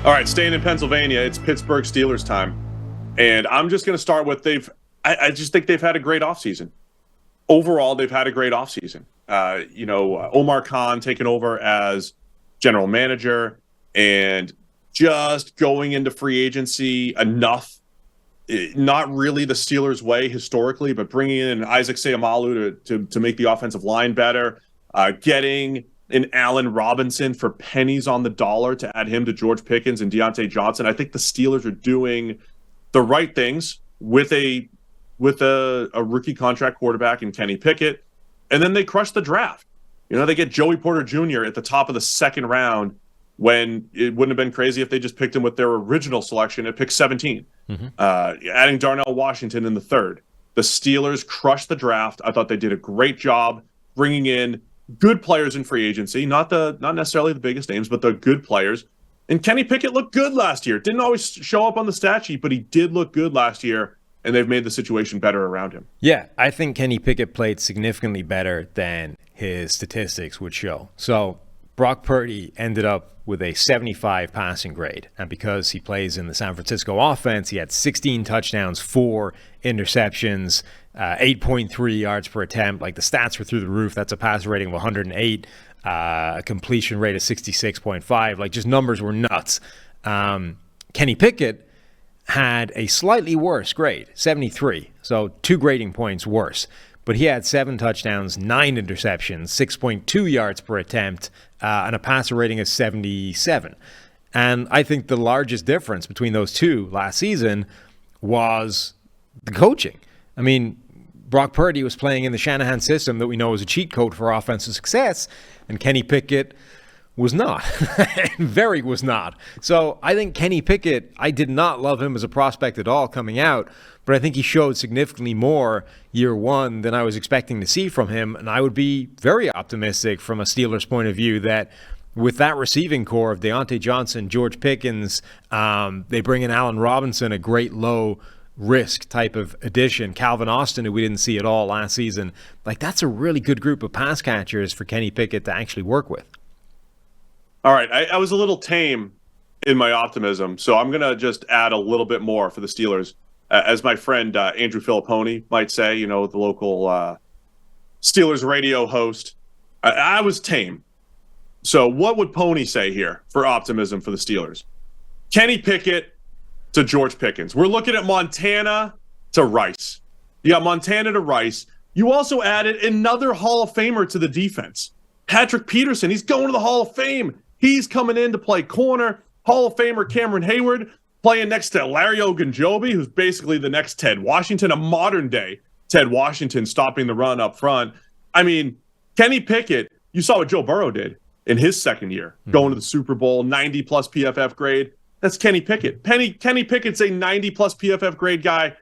All right, staying in Pennsylvania, it's Pittsburgh Steelers time. And I'm just going to start with I just think they've had a great offseason. Overall, they've had a great offseason. Omar Khan taking over as general manager and just going into free agency enough. Not really the Steelers' way historically, but bringing in Isaac Seumalo to make the offensive line better, getting an Allen Robinson for pennies on the dollar to add him to George Pickens and Deontay Johnson. I think the Steelers are doing the right things with a rookie contract quarterback in Kenny Pickett, and then they crush the draft. They get Joey Porter Jr. at the top of the second round when it wouldn't have been crazy if they just picked him with their original selection at pick 17. Adding Darnell Washington in the third. The Steelers crushed the draft. I thought they did a great job bringing in good players in free agency, not necessarily the biggest names, but the good players. And Kenny Pickett looked good last year. Didn't always show up on the stat sheet, but he did look good last year, and they've made the situation better around him. Yeah, I think Kenny Pickett played significantly better than his statistics would show. So Brock Purdy ended up with a 75 passing grade. And because he plays in the San Francisco offense, he had 16 touchdowns, 4 interceptions, 8.3 yards per attempt. Like, the stats were through the roof. That's a passer rating of 108, a completion rate of 66.5. Like, just numbers were nuts. Kenny Pickett had a slightly worse grade, 73. So 2 grading points worse. But he had 7 touchdowns, 9 interceptions, 6.2 yards per attempt, and a passer rating of 77. And I think the largest difference between those two last season was the coaching. I mean, Brock Purdy was playing in the Shanahan system that we know is a cheat code for offensive success, and Kenny Pickett was not. Very was not. So I think Kenny Pickett, I did not love him as a prospect at all coming out, but I think he showed significantly more year one than I was expecting to see from him. And I would be very optimistic from a Steelers point of view that with that receiving core of Deontay Johnson, George Pickens, they bring in Allen Robinson, a great low risk type of addition. Calvin Austin, who we didn't see at all last season. Like, that's a really good group of pass catchers for Kenny Pickett to actually work with. All right, I was a little tame in my optimism, so I'm going to just add a little bit more for the Steelers. As my friend Andrew Filipponi might say, the local Steelers radio host, I was tame. So what would Pony say here for optimism for the Steelers? Kenny Pickett to George Pickens. We're looking at Montana to Rice. You got Montana to Rice. You also added another Hall of Famer to the defense. Patrick Peterson, he's going to the Hall of Fame. He's coming in to play corner. Hall of Famer Cameron Hayward playing next to Larry Ogunjobi, who's basically the next Ted Washington, a modern-day Ted Washington stopping the run up front. I mean, Kenny Pickett, you saw what Joe Burrow did in his second year, going to the Super Bowl, 90-plus PFF grade. That's Kenny Pickett. Kenny Pickett's a 90-plus PFF grade guy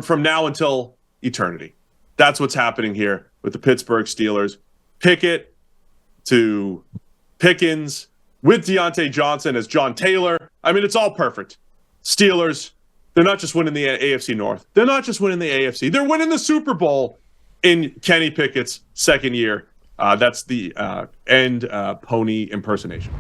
from now until eternity. That's what's happening here with the Pittsburgh Steelers. Pickett to Pickens with Deontay Johnson as John Taylor. I mean, it's all perfect. Steelers, they're not just winning the AFC North. They're not just winning the AFC. They're winning the Super Bowl in Kenny Pickett's second year. That's the end Pony impersonation.